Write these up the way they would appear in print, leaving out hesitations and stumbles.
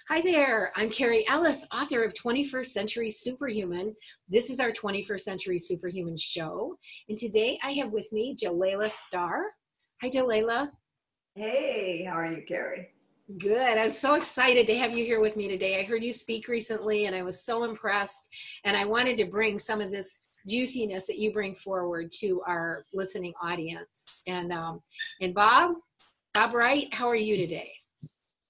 Hi there, I'm Carrie Ellis, author of 21st Century Superhuman. This is our 21st Century Superhuman show. And today I have with me Jelaila Starr. Hi, Jelaila. Hey, how are you, Carrie? Good. I'm so excited to have you here with me today. I heard you speak recently and I was so impressed. And I wanted to bring some of this juiciness that you bring forward to our listening audience. And Bob Wright, how are you today?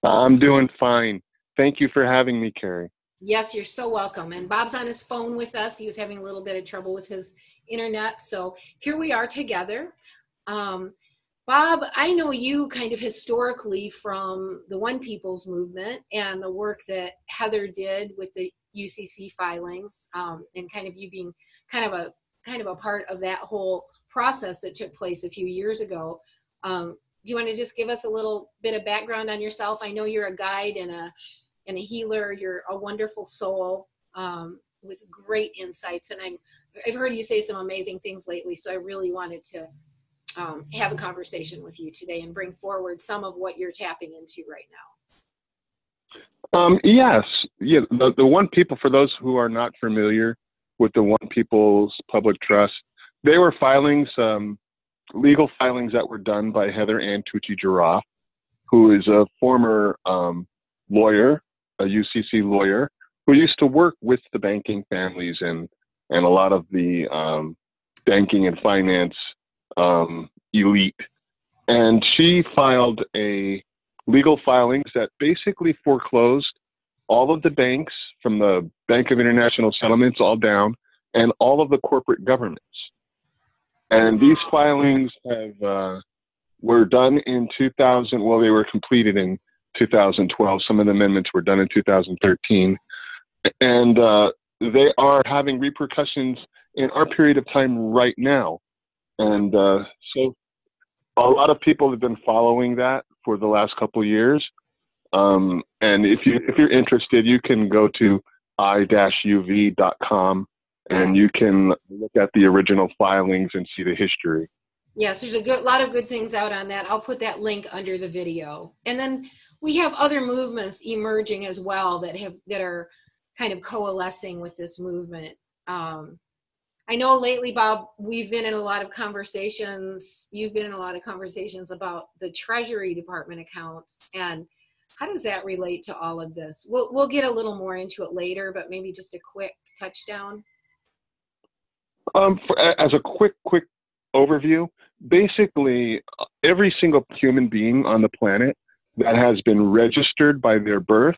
I'm doing fine. Thank you for having me, Carrie. Yes, you're so welcome. And Bob's on his phone with us. He was having a little bit of trouble with his internet. So here we are together. Bob, I know you kind of historically from the One People's movement and the work that Heather did with the UCC filings, and kind of you being kind of a part of that whole process that took place a few years ago. Do you want to just give us a little bit of background on yourself? I know you're a guide and a healer. You're a wonderful soul with great insights, and I've heard you say some amazing things lately. So I really wanted to have a conversation with you today and bring forward some of what you're tapping into right now. Yes, yeah. The One People, for those who are not familiar with the One People's Public Trust, they were filings, legal filings that were done by Heather Ann Tucci-Giraffe, who is a former lawyer, a UCC lawyer, who used to work with the banking families and a lot of the banking and finance elite. And she filed a legal filings that basically foreclosed all of the banks from the Bank of International Settlements all down and all of the corporate governments. And these filings were done in 2000. Well, they were completed in 2012. Some of the amendments were done in 2013. And they are having repercussions in our period of time right now. And so a lot of people have been following that for the last couple of years. And if you're interested, you can go to i-uv.com and you can look at the original filings and see the history. Yes, there's a lot of good things out on that. I'll put that link under the video. And then we have other movements emerging as well that are kind of coalescing with this movement. I know lately, Bob, we've been in a lot of conversations. You've been in a lot of conversations about the Treasury Department accounts, and how does that relate to all of this? We'll get a little more into it later, but maybe just a quick touchdown. As a quick overview, basically every single human being on the planet that has been registered by their birth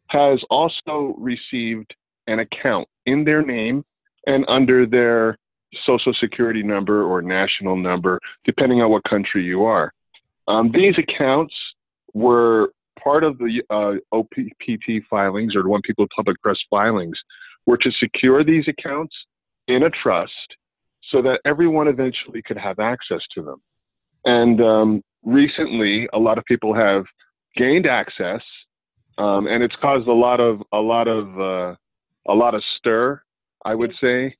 has also received an account in their name and under their social security number or national number, depending on what country you are. These accounts were part of the OPPT filings, or the One People Public Trust filings, were to secure these accounts in a trust so that everyone eventually could have access to them. And recently, a lot of people have gained access, and it's caused a lot of stir, I would say,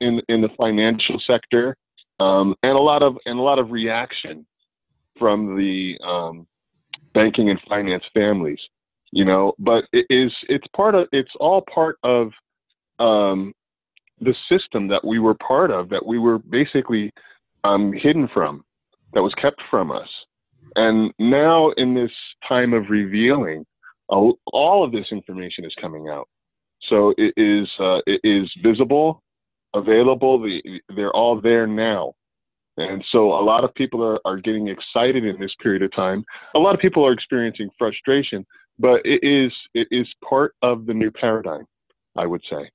in the financial sector, and a lot of reaction from the banking and finance families, you know. But it's all part of the system that we were part of, that we were basically hidden from, that was kept from us. And now in this time of revealing, all of this information is coming out. So it is visible, available. They're all there now. And so a lot of people are getting excited in this period of time. A lot of people are experiencing frustration, but it is part of the new paradigm, I would say.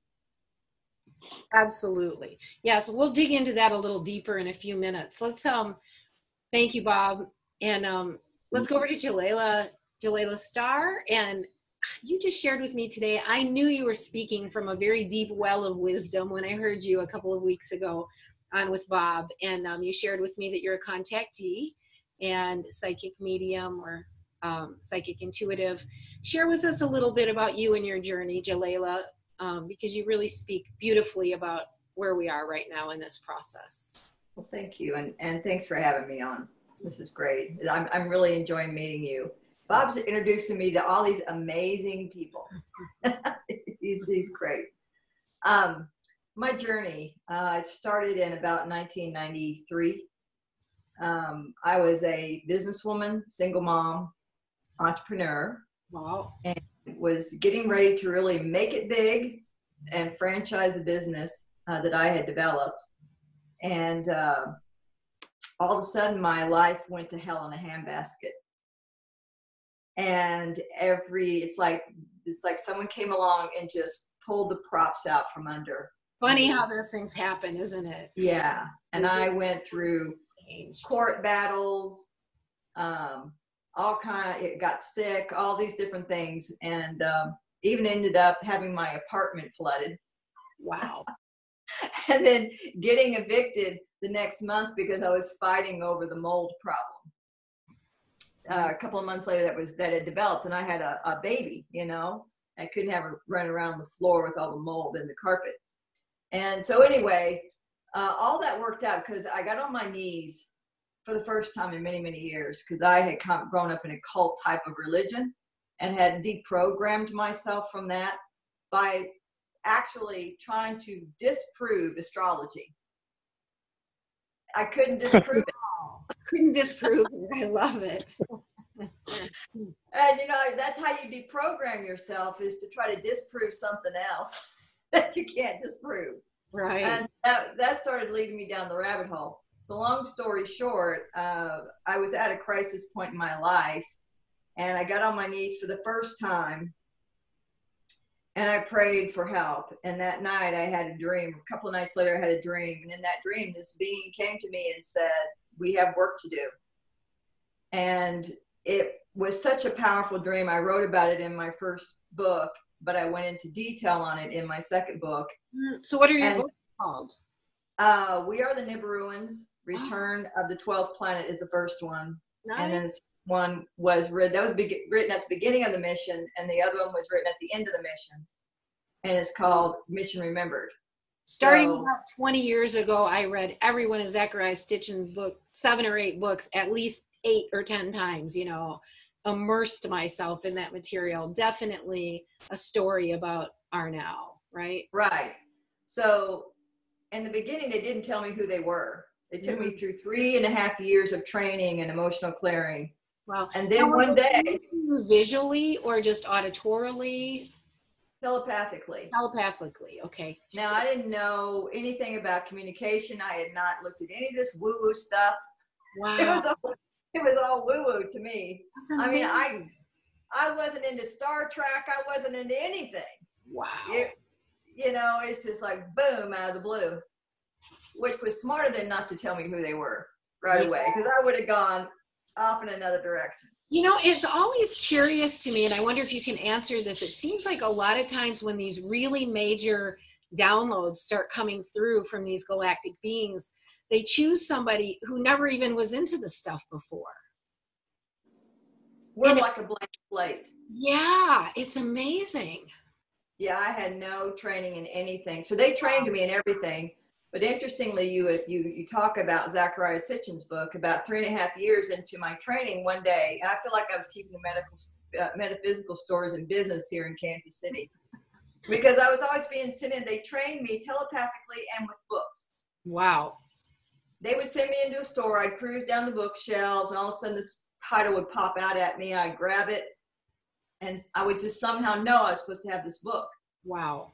Absolutely. Yeah, so we'll dig into that a little deeper in a few minutes. Let's thank you, Bob. And let's go over to Jelaila Starr. And you just shared with me today, I knew you were speaking from a very deep well of wisdom when I heard you a couple of weeks ago on with Bob. And you shared with me that you're a contactee and psychic medium or psychic intuitive. Share with us a little bit about you and your journey, Jelaila, because you really speak beautifully about where we are right now in this process. Well, thank you. And thanks for having me on. This is great. I'm really enjoying meeting you. Bob's introducing me to all these amazing people. He's great. My journey, it started in about 1993. I was a businesswoman, single mom, entrepreneur. Wow. And was getting ready to really make it big and franchise a business that I had developed. And all of a sudden my life went to hell in a handbasket. And it's like someone came along and just pulled the props out from under. Funny how those things happen, isn't it? Yeah. And I went through court battles, got sick, all these different things, and even ended up having my apartment flooded. Wow. And then getting evicted the next month because I was fighting over the mold problem. A couple of months later that had developed, and I had a baby, you know. I couldn't have her run around the floor with all the mold in the carpet. And so anyway, all that worked out because I got on my knees for the first time in many, many years, because I had grown up in a cult type of religion and had deprogrammed myself from that by actually trying to disprove astrology. I couldn't disprove it. Couldn't disprove it. I love it. And you know, that's how you deprogram yourself, is to try to disprove something else that you can't disprove. Right. And that started leading me down the rabbit hole. So long story short, I was at a crisis point in my life, and I got on my knees for the first time, and I prayed for help. And that night I had a dream. A couple of nights later I had a dream, and in that dream this being came to me and said, "We have work to do." And it was such a powerful dream. I wrote about it in my first book, but I went into detail on it in my second book. So what are your books called? We Are the Nibiruans. Return of the 12th Planet is the first one. Nice. And then this one was written at the beginning of the mission, and the other one was written at the end of the mission. And it's called Mission Remembered. Starting about 20 years ago, I read every one of Zechariah Stitchin's book, 7 or 8 books, at least 8 or 10 times, you know, immersed myself in that material. Definitely a story about our now, right? Right. So in the beginning, they didn't tell me who they were. It took me through 3.5 years of training and emotional clearing. Wow. And then one day, visually or just auditorily? Telepathically. Telepathically, okay. Now, I didn't know anything about communication. I had not looked at any of this woo-woo stuff. Wow. It was all woo-woo to me. That's I mean, amazing. I wasn't into Star Trek. I wasn't into anything. Wow. You know, it's just like boom out of the blue, which was smarter than not to tell me who they were right away, because I would have gone off in another direction. You know, it's always curious to me, and I wonder if you can answer this. It seems like a lot of times when these really major downloads start coming through from these galactic beings, they choose somebody who never even was into the stuff before. We're like a blank slate. Yeah, it's amazing. Yeah, I had no training in anything. So they trained me in everything. But interestingly, if you talk about Zechariah Sitchin's book, about 3.5 years into my training one day, and I feel like I was keeping the metaphysical stores in business here in Kansas City, because I was always being sent in. They trained me telepathically and with books. Wow. They would send me into a store. I'd cruise down the bookshelves, and all of a sudden this title would pop out at me. I'd grab it, and I would just somehow know I was supposed to have this book. Wow.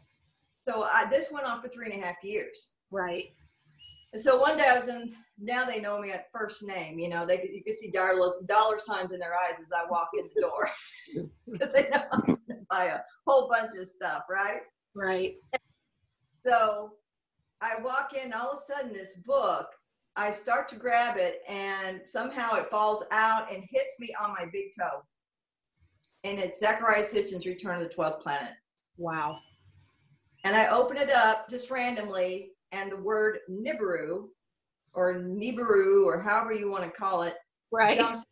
So this went on for 3.5 years. Right. And so one day I was in, now they know me at first name, you know, you could see dollar signs in their eyes as I walk in the door, because they know I'm going to buy a whole bunch of stuff, right? Right. So I walk in, all of a sudden this book, I start to grab it, and somehow it falls out and hits me on my big toe. And it's Zechariah Sitchin's Return of the 12th Planet. Wow. And I open it up just randomly, and the word Nibiru, or Nibiru, or however you want to call it, right, jumps.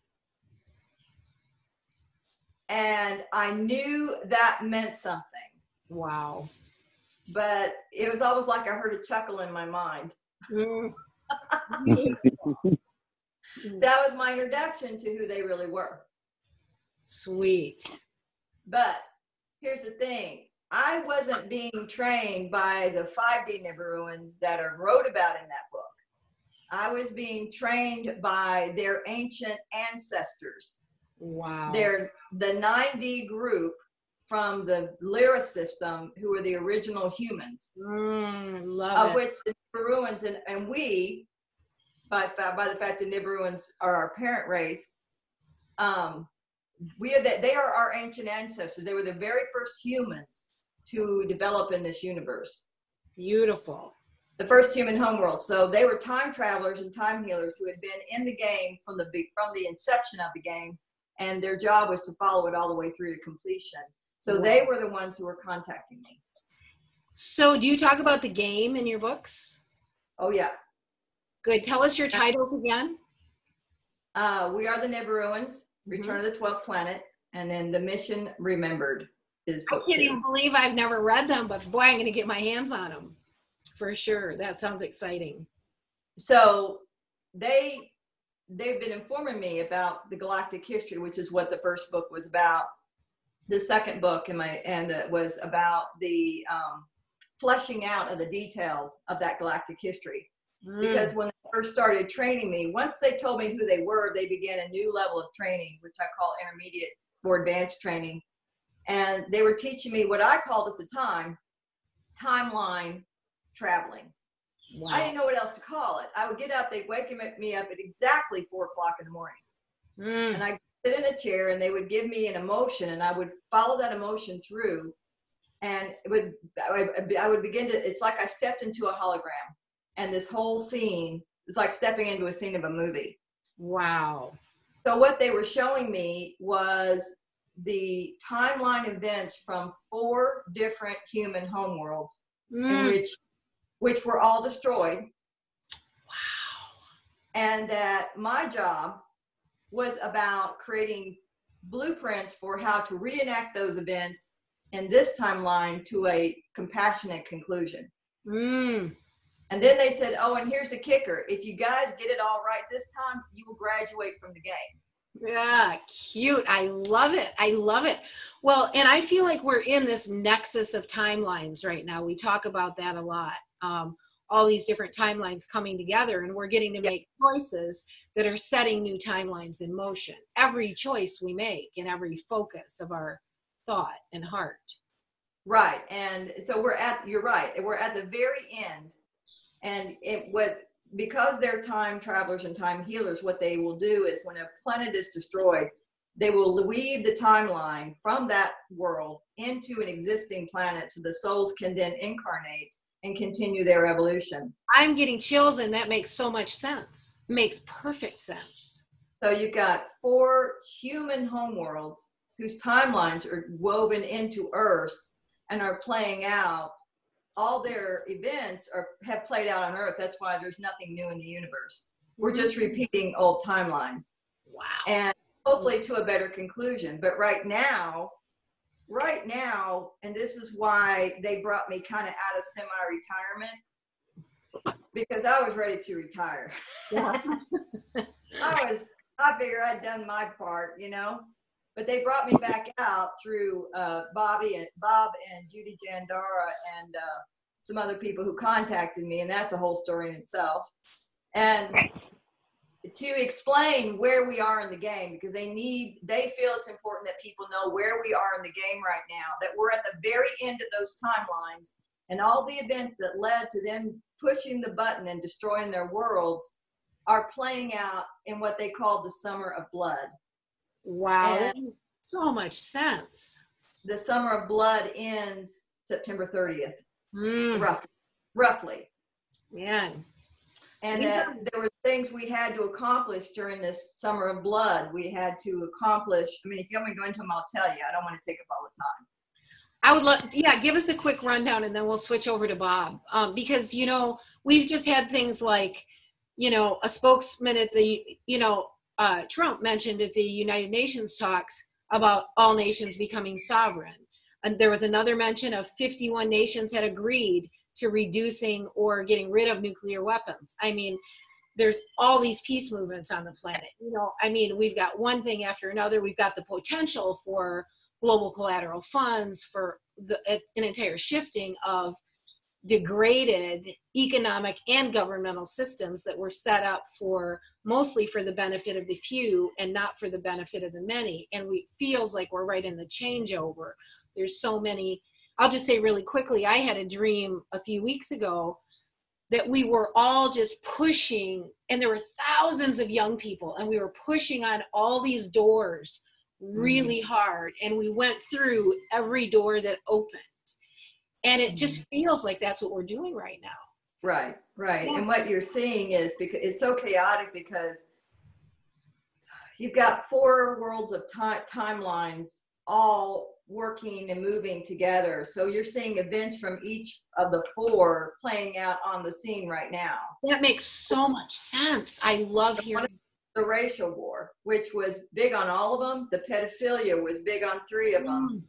And I knew that meant something. Wow. But it was almost like I heard a chuckle in my mind. That was my introduction to who they really were. Sweet. But here's the thing. I wasn't being trained by the 5D Nibiruans that are wrote about in that book. I was being trained by their ancient ancestors. Wow. They're the 9D group from the Lyra system, who were the original humans. Love it. Which the Nibiruans and we, by the fact that Nibiruans are our parent race, they are our ancient ancestors. They were the very first humans to develop in this universe. Beautiful. The first human homeworld. So they were time travelers and time healers who had been in the game from the inception of the game, and their job was to follow it all the way through to completion. So they were the ones who were contacting me. So do you talk about the game in your books? Oh, yeah. Good. Tell us your titles again. We Are the Nibiruans, Return of the 12th Planet, and then The Mission Remembered is I can't even believe I've never read them, but boy, I'm going to get my hands on them for sure. That sounds exciting. So they've been informing me about the galactic history, which is what the first book was about. The second book was about the fleshing out of the details of that galactic history. Because when they first started training me, once they told me who they were, they began a new level of training, which I call intermediate or advanced training. And they were teaching me what I called at the time, timeline traveling. Wow. I didn't know what else to call it. I would get up, they'd wake me up at exactly 4 o'clock in the morning. And I'd sit in a chair and they would give me an emotion and I would follow that emotion through. And I would begin to, it's like I stepped into a hologram. And this whole scene is like stepping into a scene of a movie. Wow. So what they were showing me was the timeline events from 4 different human homeworlds in which were all destroyed. Wow. And that my job was about creating blueprints for how to reenact those events in this timeline to a compassionate conclusion. And then they said, oh, and here's the kicker. If you guys get it all right this time, you will graduate from the game. Yeah, cute. I love it. I love it. Well, and I feel like we're in this nexus of timelines right now. We talk about that a lot. All these different timelines coming together, and we're getting to make choices that are setting new timelines in motion. Every choice we make and every focus of our thought and heart. Right. And so you're right. We're at the very end. And because they're time travelers and time healers, what they will do is when a planet is destroyed, they will weave the timeline from that world into an existing planet so the souls can then incarnate and continue their evolution. I'm getting chills, and that makes so much sense. It makes perfect sense. So you've got 4 human homeworlds whose timelines are woven into Earth and are playing out. All their events have played out on Earth. That's why there's nothing new in the universe. We're just repeating old timelines. Wow. And hopefully to a better conclusion. But right now, and this is why they brought me kind of out of semi-retirement, because I was ready to retire. Yeah. I figured I'd done my part, but they brought me back out through Bob and Judy Jandara and some other people who contacted me, and that's a whole story in itself. And to explain where we are in the game, because they feel it's important that people know where we are in the game right now, that we're at the very end of those timelines, and all the events that led to them pushing the button and destroying their worlds are playing out in what they call the Summer of Blood. Wow. And so much sense. The Summer of Blood ends September 30th, roughly. Yeah. And there were things we had to accomplish during this Summer of Blood. We had to accomplish, if you want me to go into them, I'll tell you. I don't want to take up all the time. I would love, give us a quick rundown and then we'll switch over to Bob. Because, we've just had things like, a spokesman at the, Trump mentioned at the United Nations talks about all nations becoming sovereign. And there was another mention of 51 nations had agreed to reducing or getting rid of nuclear weapons. there's all these peace movements on the planet. You know, I mean, we've got one thing after another. We've got the potential for global collateral funds, for an entire shifting of degraded economic and governmental systems that were set up for mostly for the benefit of the few and not for the benefit of the many. And we feels like we're right in the changeover. There's so many. I'll just say really quickly, I had a dream a few weeks ago that we were all just pushing, and there were thousands of young people, and we were pushing on all these doors really hard, and we went through every door that opened. And it just feels like that's what we're doing right now. Right, right. Yeah. And what you're seeing is, because it's so chaotic, because you've got 4 worlds of timelines all working and moving together. So you're seeing events from each of the 4 playing out on the scene right now. That makes so much sense. I love hearing. The racial war, which was big on all of them. The pedophilia was big on 3 of them.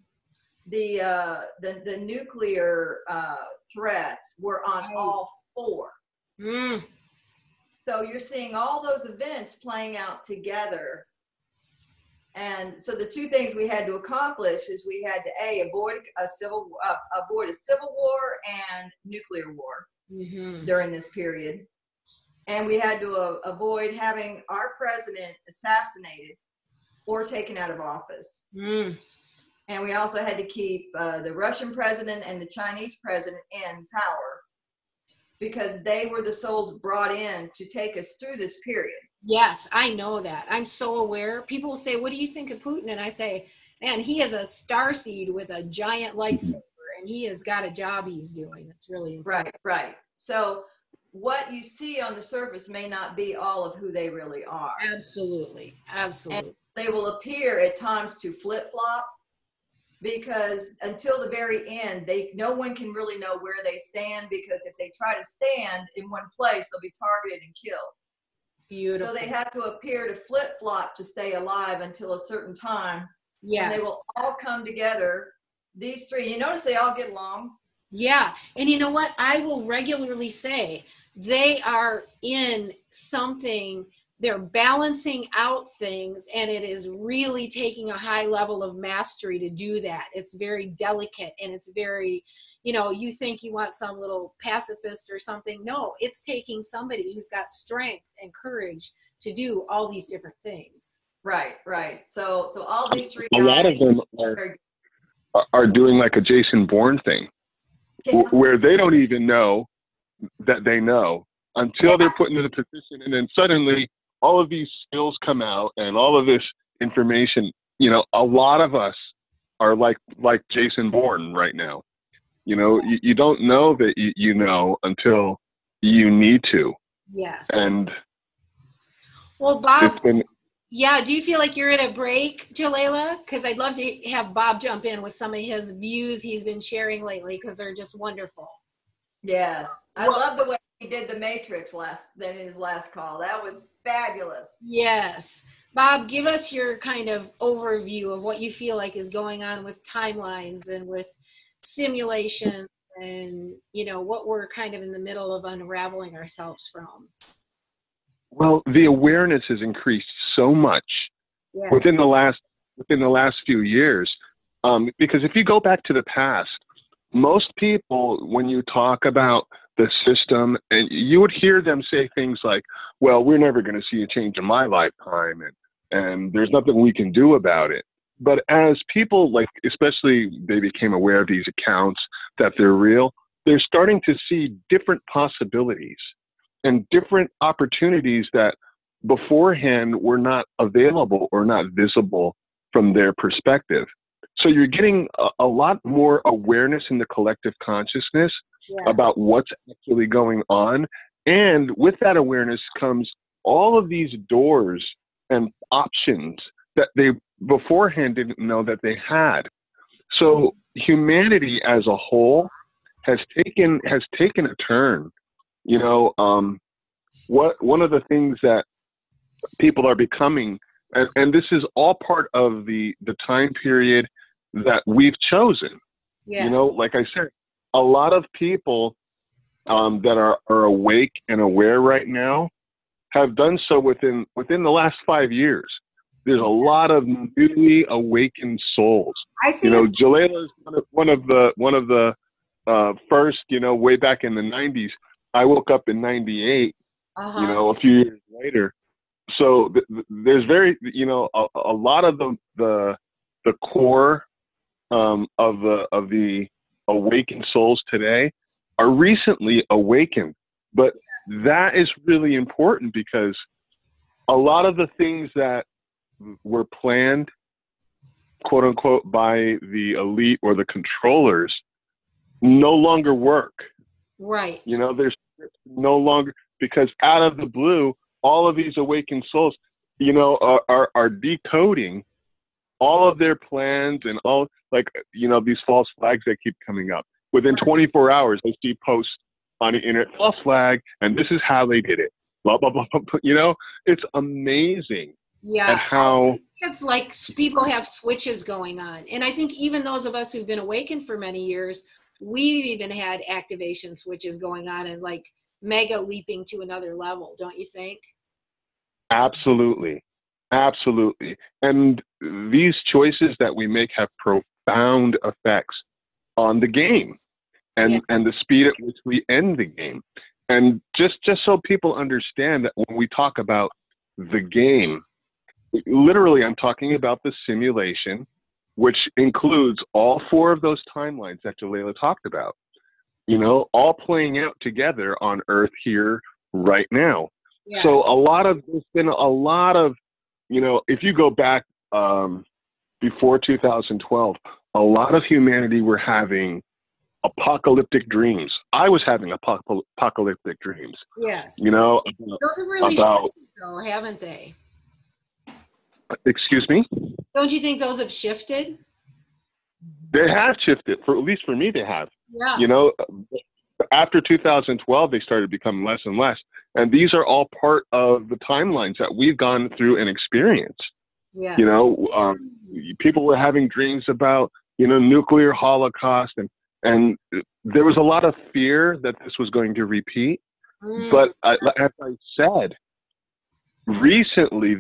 The nuclear threats were on all 4. So you're seeing all those events playing out together. And so the 2 things we had to accomplish is we had to avoid a civil war and nuclear war during this period, and we had to avoid having our president assassinated or taken out of office. And we also had to keep the Russian president and the Chinese president in power, because they were the souls brought in to take us through this period. Yes, I know that. I'm so aware. People will say, what do you think of Putin? And I say, man, he is a starseed with a giant lightsaber, and he has got a job he's doing. It's really important. Right. So what you see on the surface may not be all of who they really are. Absolutely. And they will appear at times to flip-flop, because until the very end, no one can really know where they stand, because if they try to stand in one place, they'll be targeted and killed. Beautiful. So they have to appear to flip-flop to stay alive until a certain time. Yeah. And they will all come together. These 3, you notice they all get along. Yeah. And you know what? I will regularly say they are in something. They're balancing out things, and it is really taking a high level of mastery to do that. It's very delicate, and it's very, you know, you think you want some little pacifist or something. No, it's taking somebody who's got strength and courage to do all these different things. Right. So all these 3 a lot of them are doing like a Jason Bourne thing, where they don't even know that they know until they're put into the position, and then suddenly all of these skills come out and all of this information. You know, a lot of us are like Jason Bourne right now. You know, you don't know that you know until you need to. Yes. And well, Bob, do you feel like you're at a break, Jelaila? Because I'd love to have Bob jump in with some of his views he's been sharing lately, because they're just wonderful. Yes. I love the way he did the Matrix in his last call. That was fabulous. Yes. Bob, give us your kind of overview of what you feel like is going on with timelines and with simulation, and, you know, what we're kind of in the middle of unraveling ourselves from. Well, the awareness has increased so much within the last few years. Because if you go back to the past, most people, when you talk about the system, and you would hear them say things like, well, we're never going to see a change in my lifetime, and there's nothing we can do about it. But as people, like, especially they became aware of these accounts, that they're real, they're starting to see different possibilities and different opportunities that beforehand were not available or not visible from their perspective. So you're getting a lot more awareness in the collective consciousness about what's actually going on. And with that awareness comes all of these doors and options that they beforehand didn't know that they had. So humanity as a whole has taken a turn. You know, one of the things that people are becoming, and this is all part of the time period that we've chosen. You know, like I said, a lot of people that are awake and aware right now have done so within the last 5 years. There's a lot of newly awakened souls. I see. You know, Jelaila is one of the first. You know, way back in the '90s. I woke up in '98. You know, a few years later. So there's very, you know, a lot of the core of the awakened souls today are recently awakened. But that is really important, because a lot of the things that were planned, quote unquote, by the elite or the controllers no longer work. Right. You know, there's no longer, because out of the blue, all of these awakened souls, you know, are decoding all of their plans and all, like, you know, these false flags that keep coming up. Within 24 hours, I see posts on the internet, false flag, and this is how they did it. Blah, blah, blah, blah. You know, it's amazing. Yeah. At how it's like people have switches going on. And I think even those of us who've been awakened for many years, we've even had activation switches going on and like mega leaping to another level, don't you think? Absolutely. Absolutely. And these choices that we make have profound effects on the game and the speed at which we end the game. And just so people understand that when we talk about the game, literally I'm talking about the simulation, which includes all 4 of those timelines that Jelaila talked about, you know, all playing out together on Earth here right now. Yes. So there's been a lot of, you know, if you go back before 2012, a lot of humanity were having apocalyptic dreams. I was having apocalyptic dreams. Yes. You know, those have really shifted, though, haven't they? Excuse me? Don't you think those have shifted? They have shifted. At least for me, they have. Yeah. You know, after 2012, they started becoming less and less. And these are all part of the timelines that we've gone through and experienced. Yes. You know, people were having dreams about, you know, nuclear holocaust, and there was a lot of fear that this was going to repeat. But as I said, recently,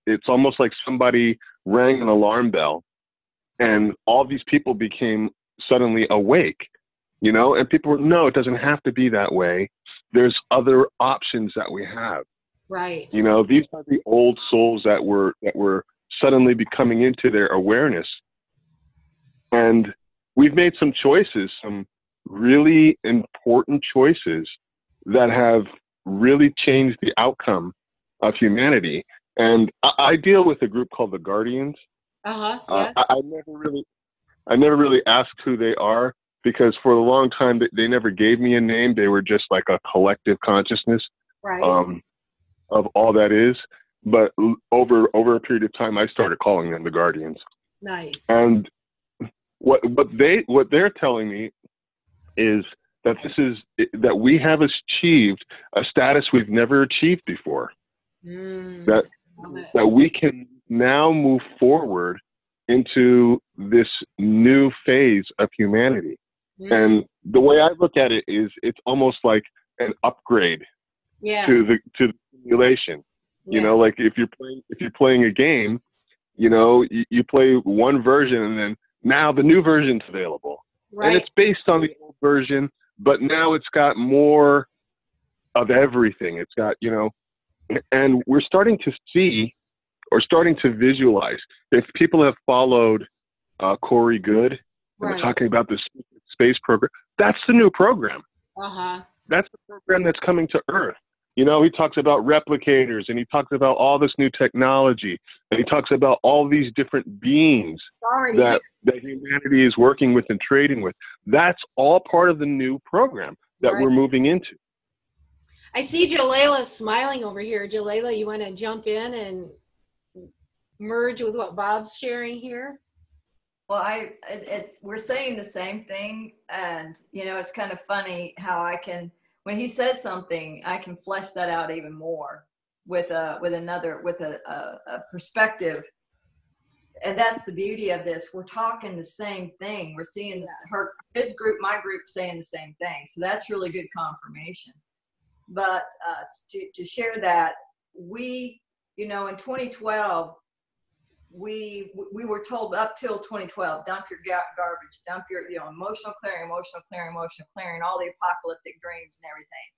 it's almost like somebody rang an alarm bell, and all these people became suddenly awake, you know, and people were, no, it doesn't have to be that way. There's other options that we have. Right. You know, these are the old souls that were suddenly becoming into their awareness. And we've made some choices, some really important choices that have really changed the outcome of humanity. And I deal with a group called the Guardians. Yeah. I never really asked who they are, because for a long time they never gave me a name. They were just like a collective consciousness, right, of all that is. But over a period of time, I started calling them the Guardians. Nice. And what they're telling me is that that we have achieved a status we've never achieved before. That we can now move forward into this new phase of humanity. And the way I look at it is, it's almost like an upgrade to the simulation. You know, like if you're playing a game, you know, you play one version, and then now the new version's available. Right. And it's based on the old version, but now it's got more of everything. It's got, you know, and we're starting to see, or starting to visualize, if people have followed Corey Good, and talking about the space program, that's the new program. That's the program that's coming to Earth. You know, he talks about replicators, and he talks about all this new technology, and he talks about all these different beings that humanity is working with and trading with. That's all part of the new program that we're moving into. I see Jelaila smiling over here. Jelaila, you want to jump in and merge with what Bob's sharing here? Well, we're saying the same thing, and you know, it's kind of funny how I can, when he says something, I can flesh that out even more with a perspective. And that's the beauty of this. We're talking the same thing. We're seeing his group, my group, saying the same thing. So that's really good confirmation. But to share that, we, you know, in 2012, we were told up till 2012, dump your garbage, dump your, you know, emotional clearing, all the apocalyptic dreams and everything,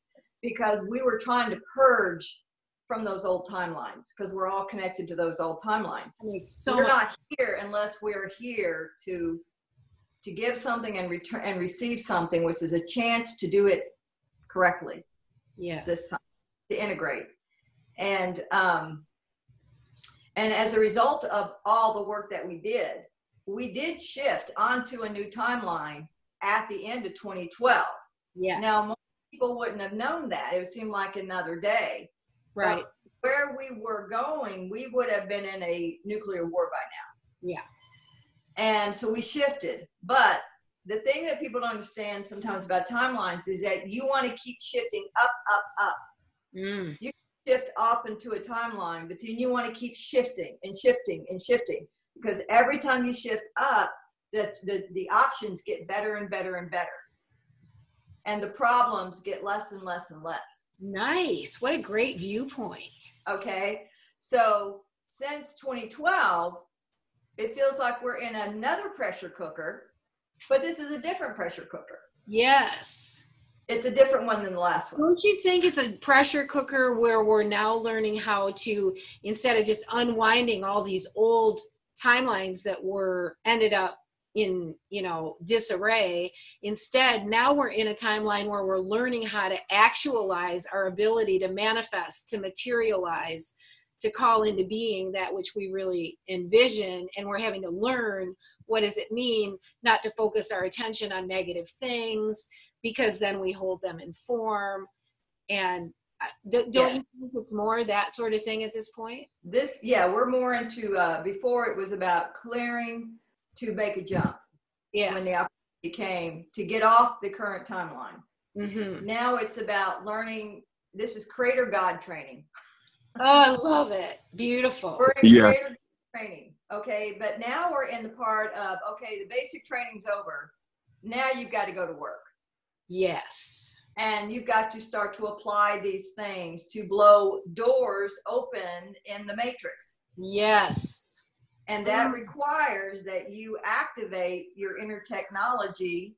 because we were trying to purge from those old timelines, because we're all connected to those old timelines. So we're not here unless we're here to give something and return and receive something, which is a chance to do it correctly. Yes. This time, to integrate. And as a result of all the work that we did shift onto a new timeline at the end of 2012. Yes. Now, most people wouldn't have known that. It would seem like another day. Right. But where we were going, we would have been in a nuclear war by now. Yeah. And so we shifted. But the thing that people don't understand sometimes about timelines is that you want to keep shifting up, up, up. Mm. You shift up into a timeline, but then you want to keep shifting and shifting and shifting, because every time you shift up, the options get better and better and better. And the problems get less and less and less. Nice. What a great viewpoint. Okay. So since 2012, it feels like we're in another pressure cooker, but this is a different pressure cooker. Yes. It's a different one than the last one. Don't you think it's a pressure cooker where we're now learning how to, instead of just unwinding all these old timelines that were ended up in, you know, disarray, instead now we're in a timeline where we're learning how to actualize our ability to manifest, to materialize, to call into being that which we really envision, and we're having to learn what does it mean not to focus our attention on negative things, because then we hold them in form. And don't you think it's more that sort of thing at this point? We're more into, before it was about clearing to make a jump. Yes. When the opportunity came to get off the current timeline. Mm-hmm. Now it's about learning. This is Creator God training. Oh, I love it. Beautiful. We're in Creator God training. Okay. But now we're in the part of, okay, the basic training's over. Now you've got to go to work. Yes. And you've got to start to apply these things to blow doors open in the matrix. Yes. And that requires that you activate your inner technology,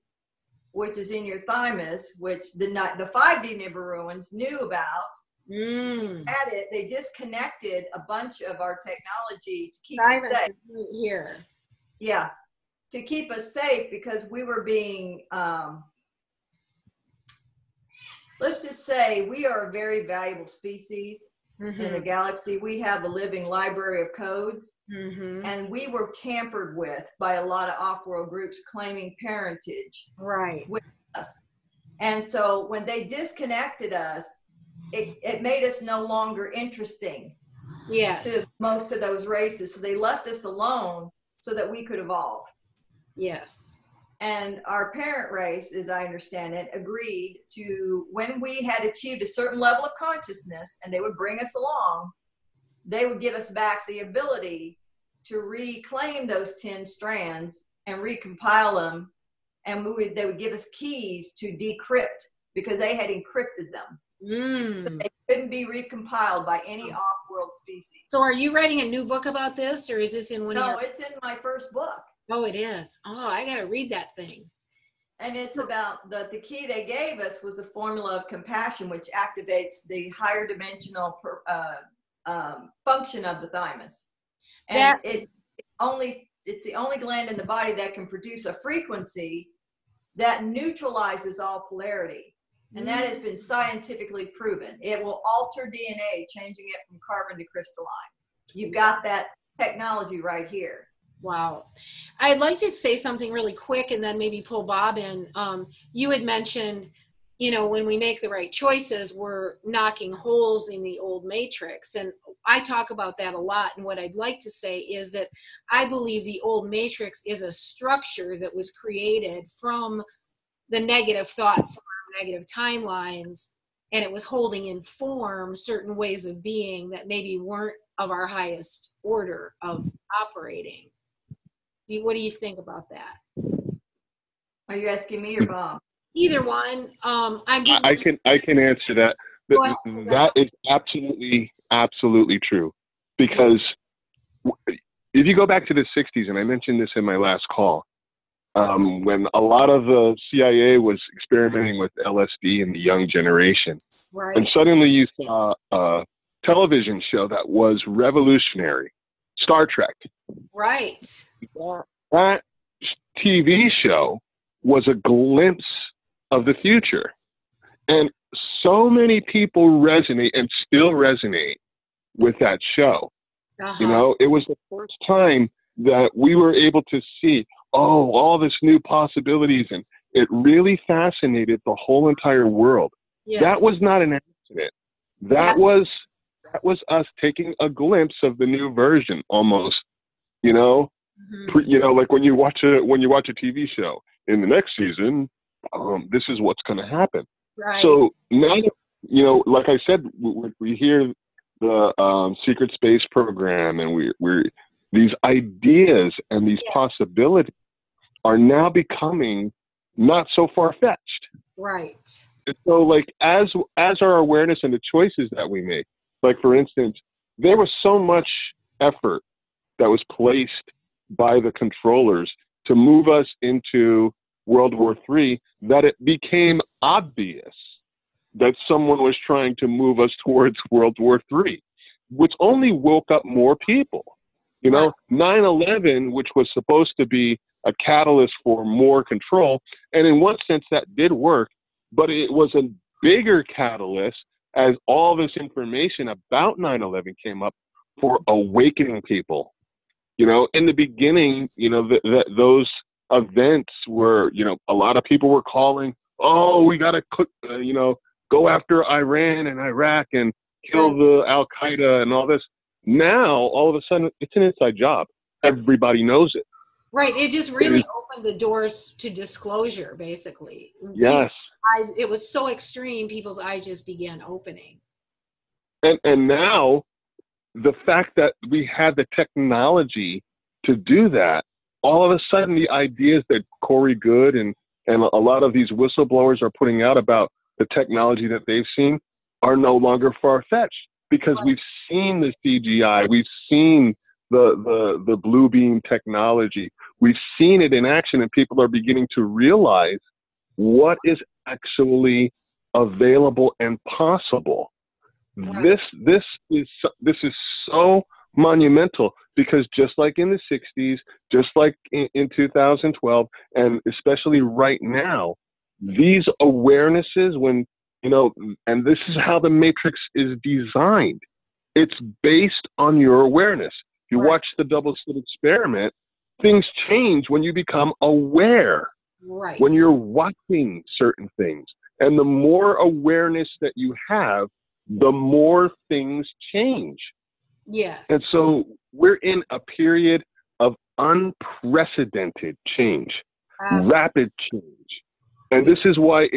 which is in your thymus, which the 5D Nibiruans knew about. Had it, they disconnected a bunch of our technology to keep us safe. Here. Yeah, to keep us safe, because we were being, let's just say we are a very valuable species. In the galaxy. We have a living library of codes, and we were tampered with by a lot of off-world groups claiming parentage with us. And so when they disconnected us, it made us no longer interesting to most of those races. So they left us alone so that we could evolve. Yes. And our parent race, as I understand it, agreed to, when we had achieved a certain level of consciousness and they would bring us along, they would give us back the ability to reclaim those 10 strands and recompile them. And they would give us keys to decrypt, because they had encrypted them. So they couldn't be recompiled by any off-world species. So are you writing a new book about this, or is this in one of your... No, it's in my first book. Oh, it is. Oh, I got to read that thing. And it's about the key they gave us was a formula of compassion, which activates the higher dimensional function of the thymus. And it's the only gland in the body that can produce a frequency that neutralizes all polarity. And that has been scientifically proven. It will alter DNA, changing it from carbon to crystalline. You've got that technology right here. Wow. I'd like to say something really quick and then maybe pull Bob in. You had mentioned, you know, when we make the right choices, we're knocking holes in the old matrix. And I talk about that a lot. And what I'd like to say is that I believe the old matrix is a structure that was created from the negative thought, from negative timelines, and it was holding in form certain ways of being that maybe weren't of our highest order of operating. What do you think about that? Are you asking me or Bob? Either one. I'm just. I can answer that. That is absolutely absolutely true. Because if you go back to the 60s, and I mentioned this in my last call, when a lot of the CIA was experimenting with LSD in the young generation, Right. and suddenly you saw a television show that was revolutionary, Star Trek. Right. That TV show was a glimpse of the future. And so many people resonate and still resonate with that show. You know, it was the first time that we were able to see, oh, all this new possibilities, and it really fascinated the whole entire world. Yes. That was not an accident. That was us taking a glimpse of the new version, almost. You know, you know, like when you watch a TV show, in the next season, this is what's going to happen. Right. So now, you know, like I said, we hear the secret space program, and we're these ideas and these possibilities are now becoming not so far-fetched. Right. And so, like, as our awareness and the choices that we make, like, for instance, there was so much effort that was placed by the controllers to move us into World War III that it became obvious that someone was trying to move us towards World War III, which only woke up more people. You know, 9/11, which was supposed to be a catalyst for more control, and in one sense that did work, but it was a bigger catalyst as all this information about 9/11 came up for awakening people. You know, in the beginning, you know, those events were, you know, a lot of people were calling, oh, we got to, you know, go after Iran and Iraq and kill the Al-Qaeda and all this. Now, all of a sudden, it's an inside job. Everybody knows it. Right. It just really opened the doors to disclosure, basically. Yes. It was so extreme, people's eyes just began opening. And now, the fact that we had the technology to do that, all of a sudden the ideas that Corey Good and a lot of these whistleblowers are putting out about the technology that they've seen are no longer far-fetched, because we've seen the CGI, we've seen the blue beam technology, we've seen it in action, and people are beginning to realize what is actually available and possible. This is so monumental, because just like in the 60s, just like in 2012, and especially right now, these awarenesses, when, you know, and this is how the Matrix is designed. It's based on your awareness. You watch the double-slit experiment, things change when you become aware, when you're watching certain things. And the more awareness that you have, the more things change. Yes. And so we're in a period of unprecedented change, rapid change. And this is why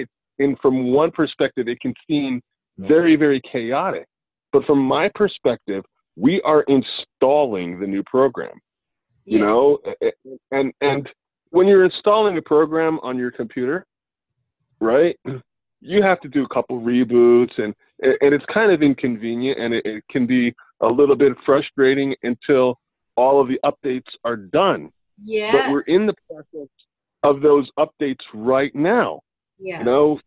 from one perspective, it can seem very, very chaotic. But from my perspective, we are installing the new program, you know, and when you're installing a program on your computer, right, you have to do a couple reboots, and it's kind of inconvenient, and it can be a little bit frustrating until all of the updates are done. Yeah. But we're in the process of those updates right now. Yes. You know,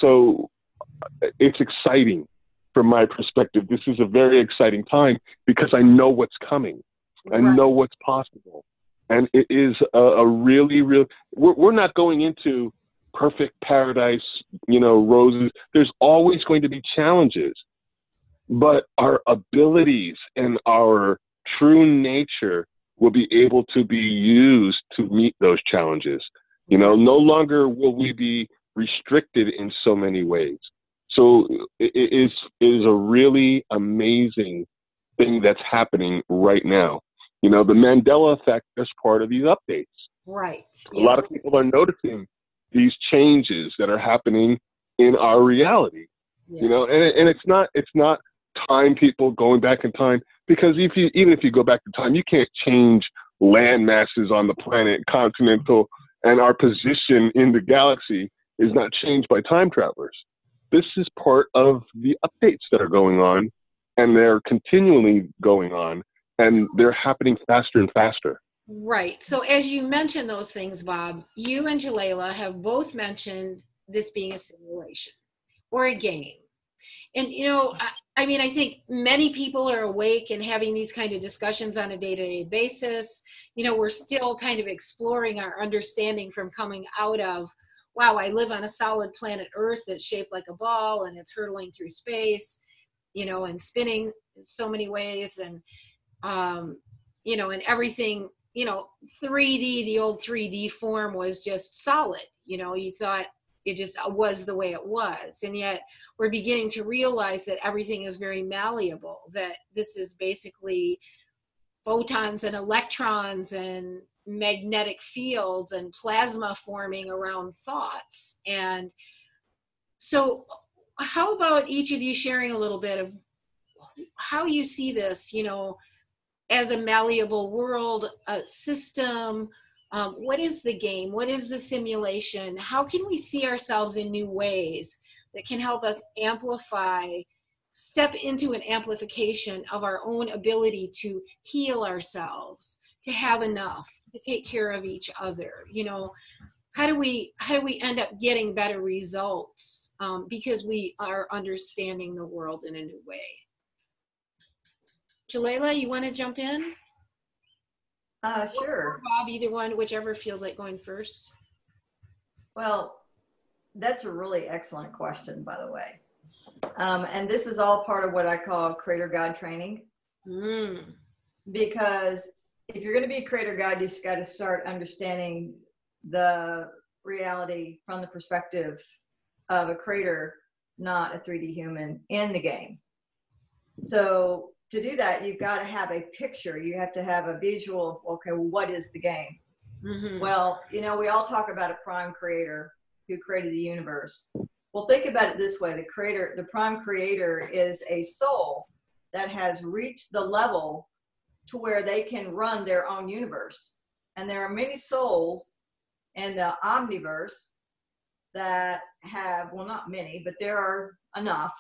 so it's exciting from my perspective. This is a very exciting time because I know what's coming. I know what's possible. And it is a really, we're not going into perfect paradise, you know, roses. There's always going to be challenges, but our abilities and our true nature will be able to be used to meet those challenges. You know, no longer will we be restricted in so many ways. So it is a really amazing thing that's happening right now. You know, the Mandela effect is part of these updates. Right. A lot of people are noticing these changes that are happening in our reality. Yes. You know, and it's not time people going back in time, because even if you go back in time, you can't change land masses on the planet, continental, and our position in the galaxy is not changed by time travelers. This is part of the updates that are going on and they're continually going on, and they're happening faster and faster. Right. So as you mentioned those things, Bob, you and Jelaila have both mentioned this being a simulation or a game. And, you know, I mean, I think many people are awake and having these kind of discussions on a day-to-day basis. You know, we're still kind of exploring our understanding from coming out of, wow, I live on a solid planet Earth that's shaped like a ball and it's hurtling through space, you know, and spinning so many ways. And, you know, and everything, you know, 3D, the old 3D form was just solid. You know, you thought it just was the way it was. And yet we're beginning to realize that everything is very malleable, that this is basically photons and electrons and magnetic fields and plasma forming around thoughts. And so how about each of you sharing a little bit of how you see this, you know, as a malleable world, a system? What is the game? What is the simulation? How can we see ourselves in new ways that can help us amplify, step into an amplification of our own ability to heal ourselves, to have enough, to take care of each other? You know, how do we end up getting better results because we are understanding the world in a new way? Jelaila, you want to jump in? Sure. Or Bob, either one, whichever feels like going first. Well, that's a really excellent question, by the way. And this is all part of what I call Creator God training. Because if you're going to be a Creator God, you just got to start understanding the reality from the perspective of a creator, not a 3D human in the game. So to do that, you've got to have a picture. You have to have a visual of, okay, well, what is the game? Well, you know, we all talk about a prime creator who created the universe. Well, think about it this way. The prime creator is a soul that has reached the level to where they can run their own universe. And there are many souls in the omniverse that have, well, not many, but there are enough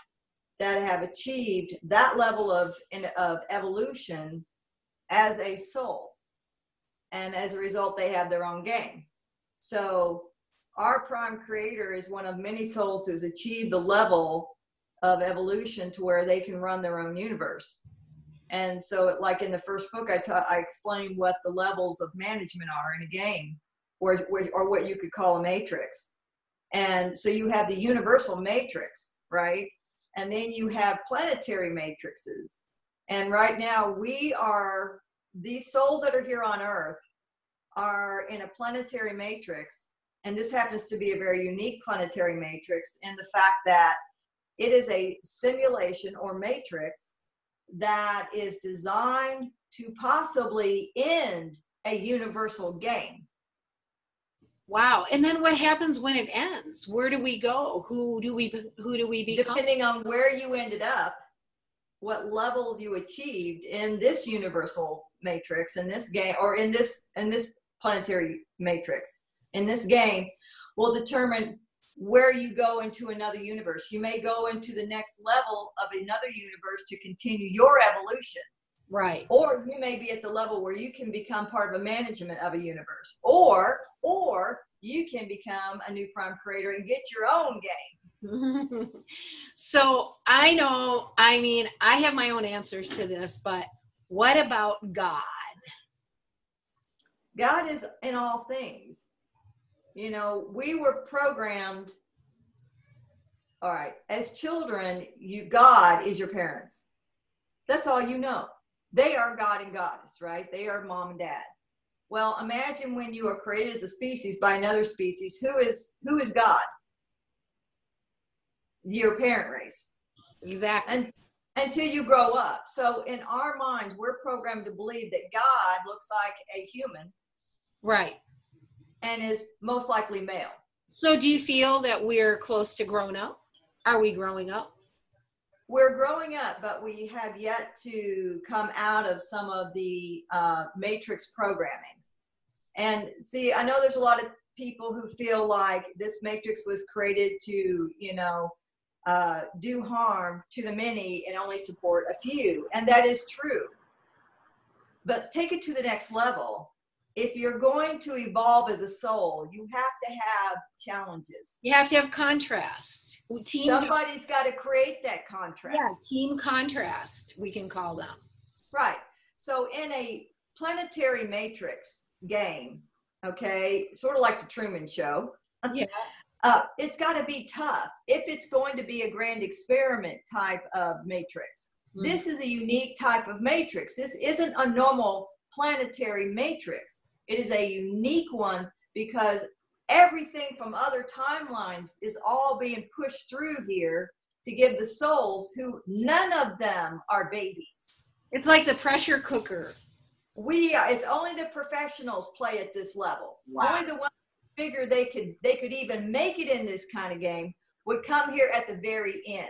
that have achieved that level of evolution as a soul. And as a result, they have their own game. So our prime creator is one of many souls who's achieved the level of evolution to where they can run their own universe. And so, like in the first book, I explained what the levels of management are in a game, or what you could call a matrix. And so you have the universal matrix, right? And then you have planetary matrices. And right now these souls that are here on Earth are in a planetary matrix. And this happens to be a very unique planetary matrix in the fact that it is a simulation or matrix that is designed to possibly end a universal game. Wow. And then what happens when it ends? Where do we go? Who do we become? Depending on where you ended up, what level you achieved in this universal matrix, in this game, or in this planetary matrix, in this game, will determine where you go into another universe. You may go into the next level of another universe to continue your evolution. Right. Or you may be at the level where you can become part of a management of a universe. Or you can become a new prime creator and get your own game. So I know, I mean, I have my own answers to this, but what about God? God is in all things. You know, we were programmed, all right, as children, God is your parents. That's all you know. They are God and Goddess, right? They are mom and dad. Well, imagine when you are created as a species by another species. Who is God? Your parent race. Exactly. And until you grow up. So in our minds, we're programmed to believe that God looks like a human. Right. And is most likely male. So do you feel that we're close to growing up? Are we growing up? We're growing up, but we have yet to come out of some of the matrix programming. And see, I know there's a lot of people who feel like this matrix was created to, you know, do harm to the many and only support a few. And that is true. But take it to the next level. If you're going to evolve as a soul, you have to have challenges. You have to have contrast. Somebody's got to create that contrast. Yeah, team contrast, we can call them. Right. So in a planetary matrix game, okay, sort of like the Truman Show, yeah, it's got to be tough if it's going to be a grand experiment type of matrix. This is a unique type of matrix. This isn't a normal planetary matrix. It is a unique one because everything from other timelines is all being pushed through here to give the souls who none of them are babies. It's like the pressure cooker. It's only the professionals play at this level. Wow. Only the ones who figure they could even make it in this kind of game would come here at the very end.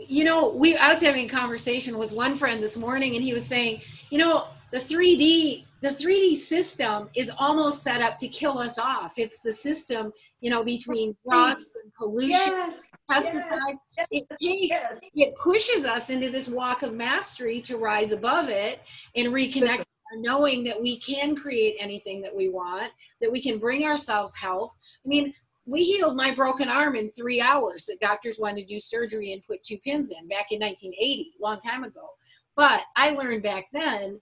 You know, I was having a conversation with one friend this morning, and he was saying, you know, the 3D system is almost set up to kill us off. It's the system, you know, between drugs and pollution, pesticides. It pushes us into this walk of mastery to rise above it and reconnect, knowing that we can create anything that we want, that we can bring ourselves health. I mean, we healed my broken arm in 3 hours. The doctors wanted to do surgery and put 2 pins in back in 1980, a long time ago. But I learned back then,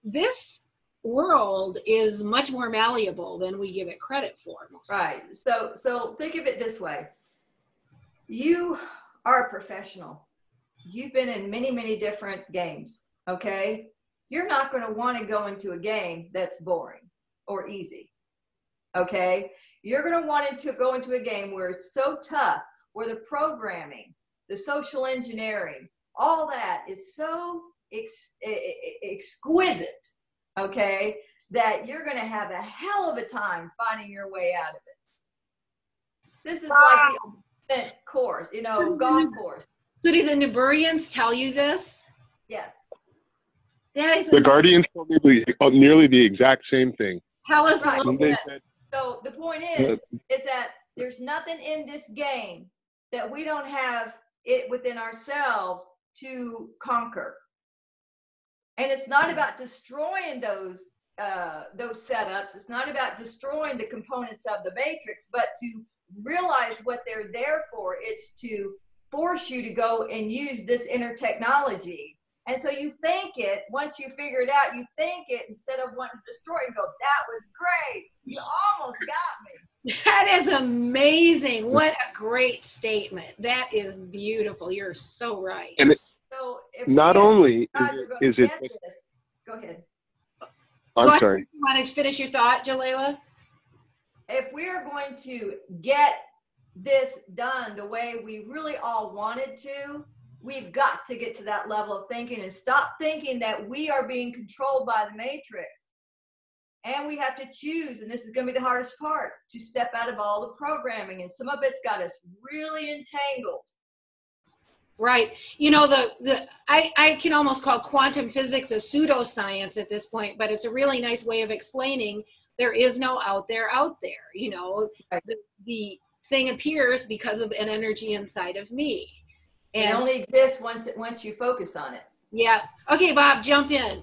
this world is much more malleable than we give it credit for. Right. So think of it this way. You are a professional. You've been in many, many different games, okay? You're not going to want to go into a game that's boring or easy, okay? You're going to want to go into a game where it's so tough, where the programming, the social engineering, all that is so exquisite, okay, that you're going to have a hell of a time finding your way out of it. This is like the ultimate course, you know, golf course. So did the Nibiruans tell you this? Yes. That is the Guardians told me nearly the exact same thing. Tell us a little bit. So the point is that there's nothing in this game that we don't have it within ourselves to conquer. And it's not about destroying those setups. It's not about destroying the components of the matrix, but to realize what they're there for. It's to force you to go and use this inner technology. And so you think it, once you figure it out, you think it instead of wanting to destroy it, you go, that was great. You almost got me. That is amazing. What a great statement. That is beautiful. You're so right. And so not only is it go ahead. I'm sorry. You want to finish your thought, Jelaila? If we are going to get this done the way we really all wanted to, we've got to get to that level of thinking and stop thinking that we are being controlled by the matrix. And we have to choose, and this is going to be the hardest part, to step out of all the programming. And some of it's got us really entangled. Right. You know, I can almost call quantum physics a pseudoscience at this point, but it's a really nice way of explaining there is no out there. You know, the thing appears because of an energy inside of me. And it only exists once you focus on it. Yeah. Okay, Bob, jump in.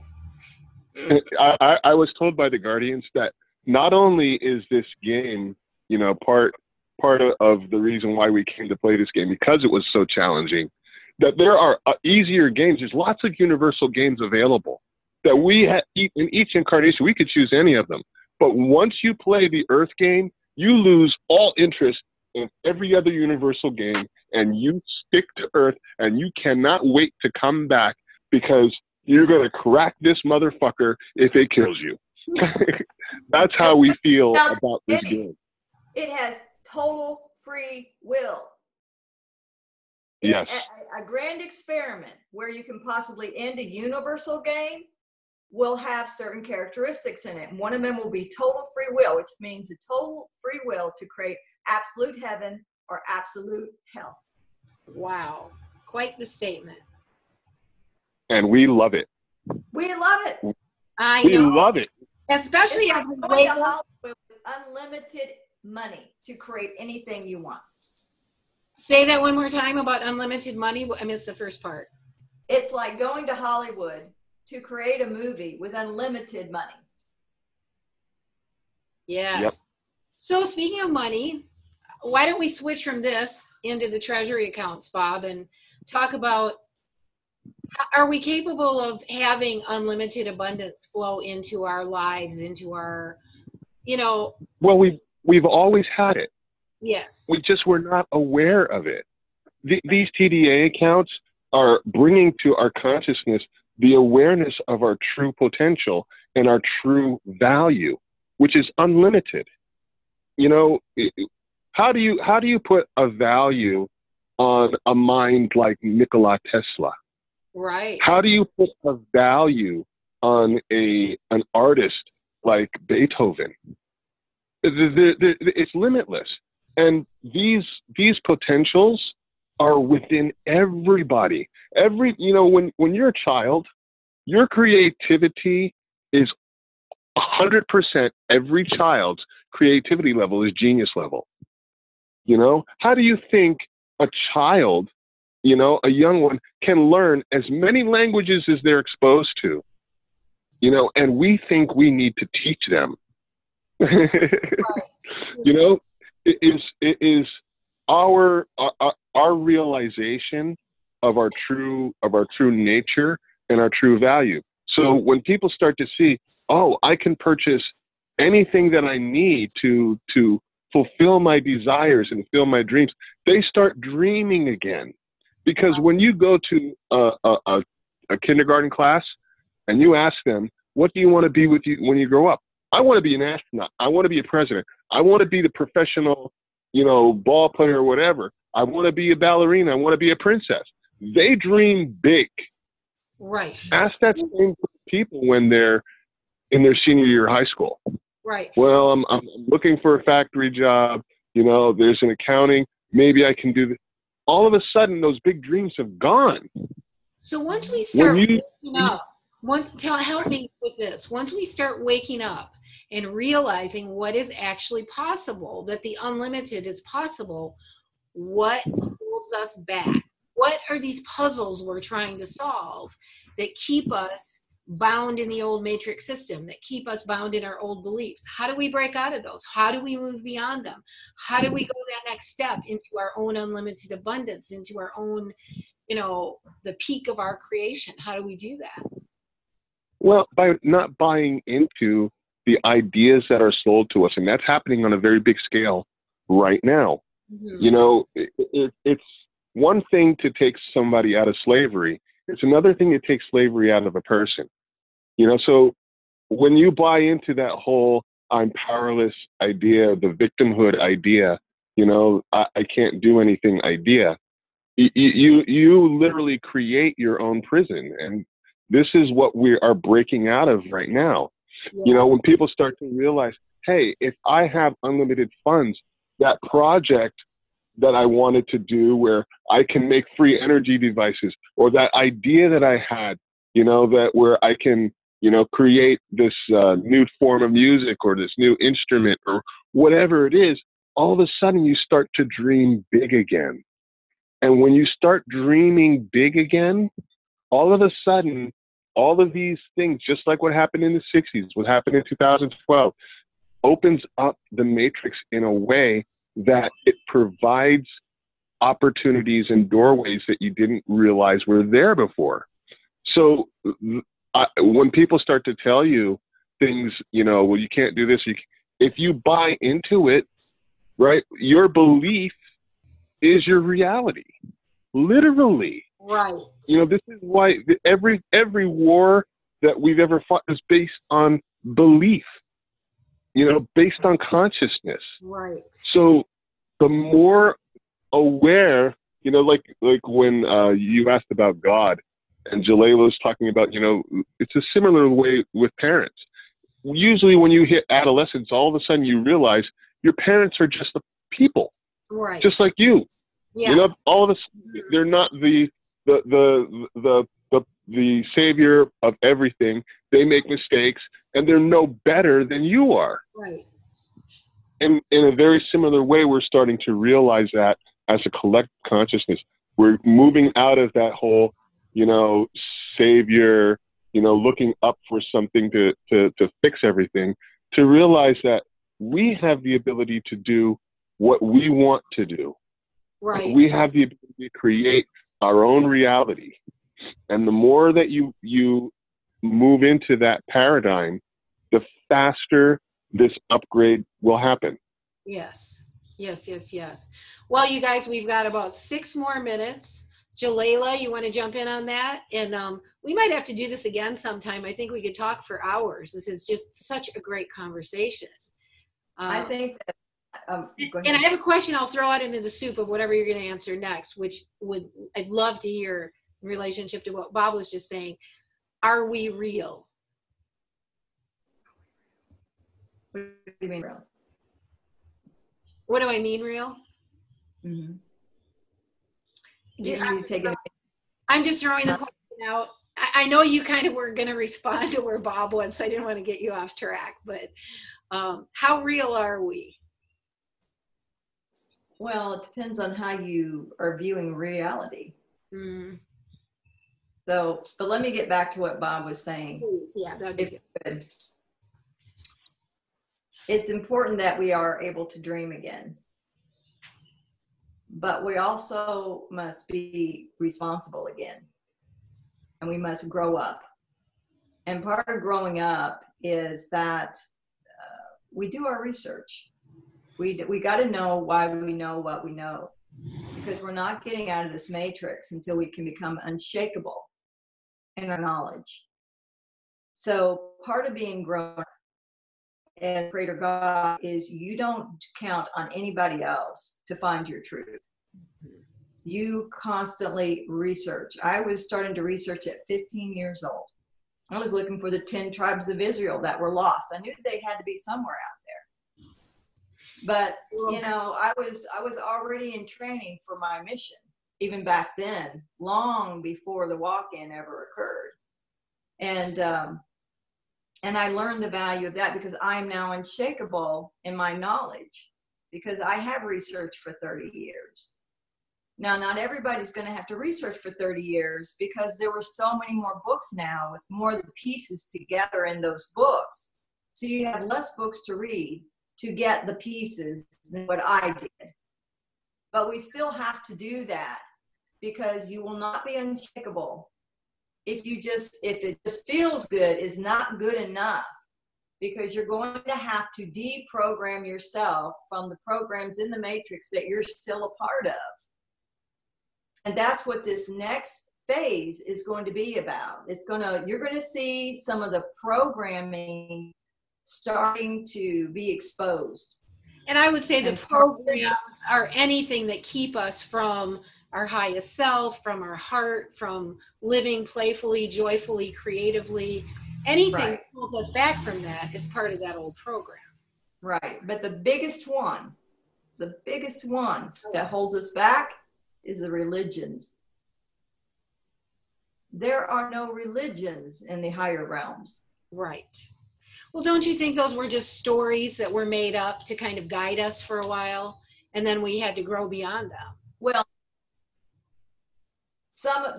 I was told by the Guardians that not only is this game, you know, part of the reason why we came to play this game, because it was so challenging, that there are easier games. There's lots of universal games available that we have in each incarnation. We could choose any of them. But once you play the Earth game, you lose all interest in every other universal game, and you stick to Earth, and you cannot wait to come back because you're going to crack this motherfucker if it kills you. That's how we feel about this game. It has total free will. Yes. A grand experiment where you can possibly end a universal game will have certain characteristics in it. And one of them will be total free will, which means a total free will to create absolute heaven or absolute hell. Wow. Quite the statement. And we love it. We love it. We love it. Especially as we wake up with unlimited money to create anything you want. Say that one more time about unlimited money. I missed the first part. It's like going to Hollywood to create a movie with unlimited money. Yes. Yep. So speaking of money, why don't we switch from this into the Treasury accounts, Bob, and talk about, are we capable of having unlimited abundance flow into our lives, into our, you know? Well, we've always had it. Yes. We just were not aware of it. These TDA accounts are bringing to our consciousness the awareness of our true potential and our true value, which is unlimited. You know, how do you put a value on a mind like Nikola Tesla? Right. How do you put a value on an artist like Beethoven? It's limitless. And these potentials are within everybody. When you're a child, your creativity is 100%. Every child's creativity level is genius level. You know, how do you think a child, a young one, can learn as many languages as they're exposed to? And we think we need to teach them. Right. It is our realization of our true nature and our true value. So when people start to see, oh, I can purchase anything that I need to fulfill my desires and fulfill my dreams, they start dreaming again. Because when you go to a kindergarten class and you ask them, what do you want to be when you grow up? I want to be an astronaut. I want to be a president. I want to be the professional, ball player or whatever. I want to be a ballerina. I want to be a princess. They dream big. Right. Ask that same group of people when they're in their senior year of high school. Right. Well, I'm looking for a factory job. There's an accounting. Maybe I can do this. All of a sudden, those big dreams have gone. So once we start waking up, help me with this. Once we start waking up and realizing what is actually possible, that the unlimited is possible, what holds us back? What are these puzzles we're trying to solve that keep us bound in the old matrix system, that keep us bound in our old beliefs? How do we break out of those? How do we move beyond them? How do we go that next step into our own unlimited abundance, into our own, the peak of our creation? How do we do that? Well, by not buying into the ideas that are sold to us, and that's happening on a very big scale right now. Mm-hmm. It's one thing to take somebody out of slavery. It's another thing to take slavery out of a person. So when you buy into that whole I'm powerless idea, the victimhood idea, I can't do anything idea, you literally create your own prison. And this is what we are breaking out of right now. Yes. When people start to realize, hey, if I have unlimited funds, that project that I wanted to do where I can make free energy devices, or that idea that I had, that where I can, create this new form of music or this new instrument or whatever it is, all of a sudden you start to dream big again. And when you start dreaming big again, all of a sudden, all of these things, just like what happened in the 60s, what happened in 2012, opens up the matrix in a way that it provides opportunities and doorways that you didn't realize were there before. So when people start to tell you things, well, you can't do this, if you buy into it, right, your belief is your reality, literally. Right. This is why every war that we've ever fought is based on belief, based on consciousness. Right. So the more aware, like when you asked about God and Jelaila was talking about, it's a similar way with parents. Usually when you hit adolescence, all of a sudden you realize your parents are just the people, right? Just like you. Yeah. All of us, they're not the savior of everything. They make mistakes and they're no better than you are. Right. And in a very similar way, we're starting to realize that as a collective consciousness, we're moving out of that whole, savior, looking up for something to fix everything, to realize that we have the ability to do what we want to do. Right. We have the ability to create our own reality. And the more that you move into that paradigm, the faster this upgrade will happen. Yes. Well, you guys, we've got about 6 more minutes. Jelaila, you want to jump in on that? And we might have to do this again sometime. I think we could talk for hours. This is just such a great conversation. I think that, and I have a question I'll throw out into the soup of whatever you're going to answer next, which I'd love to hear in relationship to what Bob was just saying. Are we real? What do you mean real? What do I mean real? Mm-hmm. I'm just throwing the question out. I know you kind of were going to respond to where Bob was, so I didn't want to get you off track, but how real are we? Well, it depends on how you are viewing reality. Mm. So, but let me get back to what Bob was saying. Please, yeah, that'd be good. It's important that we are able to dream again. But we also must be responsible again. And we must grow up. And part of growing up is that we do our research. We got to know why we know what we know. Because we're not getting out of this matrix until we can become unshakable in our knowledge. So part of being grown up as Creator God is you don't count on anybody else to find your truth. You constantly research. I was starting to research at 15 years old. I was looking for the 10 tribes of Israel that were lost. I knew they had to be somewhere out there. But, I was already in training for my mission, even back then, long before the walk-in ever occurred. And I learned the value of that because I am now unshakable in my knowledge because I have researched for 30 years. Now, not everybody's going to have to research for 30 years because there were so many more books now. It's more the pieces together in those books. So you have less books to read to get the pieces than what I did. But we still have to do that because you will not be unshakable. If it just feels good is not good enough because you're going to have to deprogram yourself from the programs in the matrix that you're still a part of. And that's what this next phase is going to be about. You're going to see some of the programming starting to be exposed. And I would say the programs are anything that keep us from our highest self, from our heart, from living playfully, joyfully, creatively. Anything that holds us back from that is part of that old program. Right. But the biggest one that holds us back is the religions. There are no religions in the higher realms. Right. Well, don't you think those were just stories that were made up to kind of guide us for a while, and then we had to grow beyond them? Well,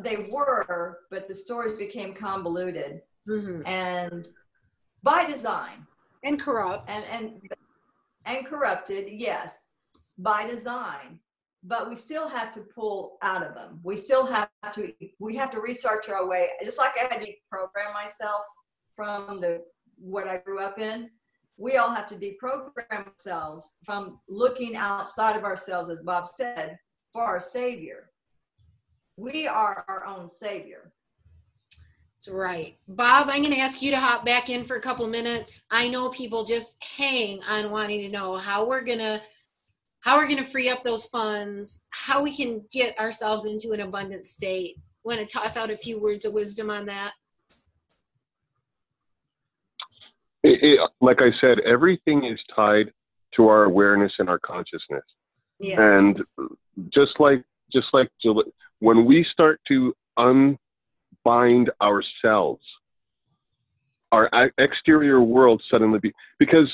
they were, but the stories became convoluted and by design. And corrupt. And corrupted, yes, by design. But we still have to pull out of them. We have to research our way. Just like I had to deprogram myself from what I grew up in, we all have to deprogram ourselves from looking outside of ourselves, as Bob said, for our savior. We are our own savior. That's right. Bob, I'm going to ask you to hop back in for a couple minutes. I know people just hang on wanting to know how we're going to free up those funds, how we can get ourselves into an abundant state. Want to toss out a few words of wisdom on that? Like I said, everything is tied to our awareness and our consciousness. Yes. And just like when we start to unbind ourselves, our exterior world suddenly because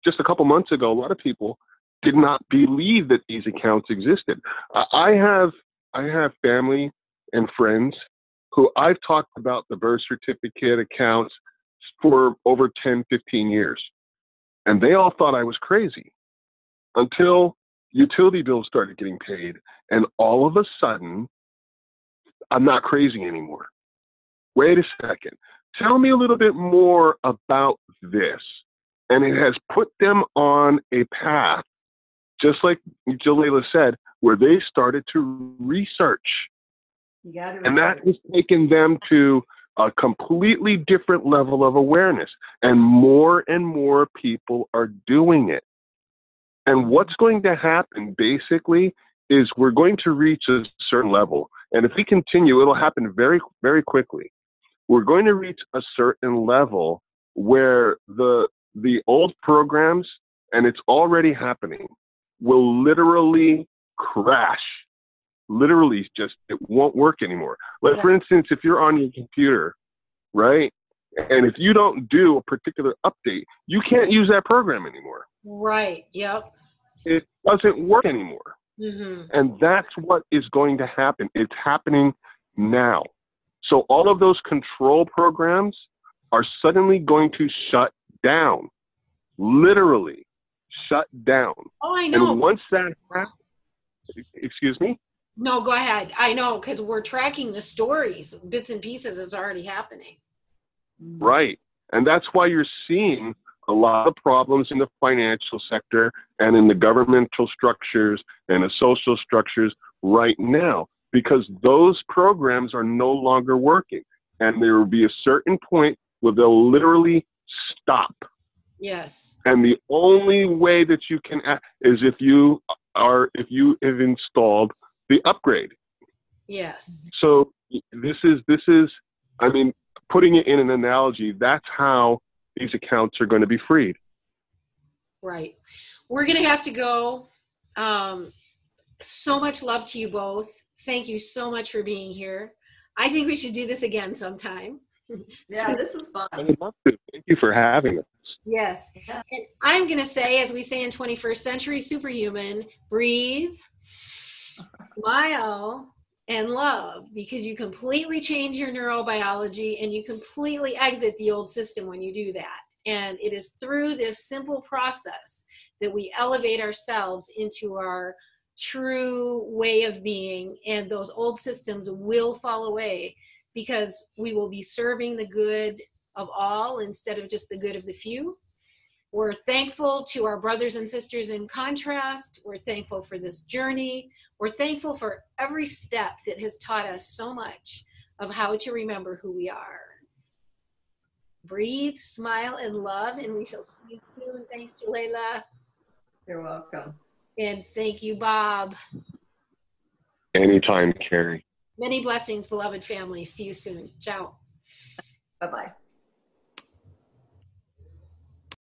just a couple months ago, a lot of people did not believe that these accounts existed. I have family and friends who I've talked about the birth certificate accounts for over 10, 15 years. And they all thought I was crazy until utility bills started getting paid. And all of a sudden, I'm not crazy anymore. Wait a second. Tell me a little bit more about this. And it has put them on a path, just like Jelaila said, where they started to research. You got to And that has taken them to a completely different level of awareness. And more people are doing it. And what's going to happen basically is we're going to reach a certain level. And if we continue, it'll happen very, very quickly. We're going to reach a certain level where the old programs, and it's already happening, will literally crash. Literally, just it won't work anymore. Like, for instance, if you're on your computer, right, and if you don't do a particular update, you can't use that program anymore. Right. Yep. It doesn't work anymore. Mm-hmm. And that's what is going to happen. It's happening now. So all of those control programs are suddenly going to shut down. Literally shut down. Oh, I know. And once that happens, excuse me? No, go ahead. I know, because we're tracking the stories, bits and pieces. It's already happening. Right. And that's why you're seeing a lot of problems in the financial sector and in the governmental structures and the social structures right now, because those programs are no longer working. And there will be a certain point where they'll literally stop. Yes. And the only way that you can act is if you have installed the upgrade. Yes. So this is, I mean, putting it in an analogy, that's how these accounts are going to be freed. Right. We're going to have to go. So much love to you both. Thank you so much for being here. I think we should do this again sometime. Yeah, this was fun. I would love to. Thank you for having us. Yes. And I'm going to say, as we say in 21st Century Superhuman, breathe, smile, and love, because you completely change your neurobiology and you completely exit the old system when you do that. And it is through this simple process that we elevate ourselves into our true way of being, and those old systems will fall away because we will be serving the good of all instead of just the good of the few. We're thankful to our brothers and sisters in Contrast. We're thankful for this journey. We're thankful for every step that has taught us so much of how to remember who we are. Breathe, smile, and love, and we shall see you soon. Thanks, Jelaila. You're welcome. And thank you, Bob. Anytime, Carrie. Many blessings, beloved family. See you soon. Ciao. Bye-bye.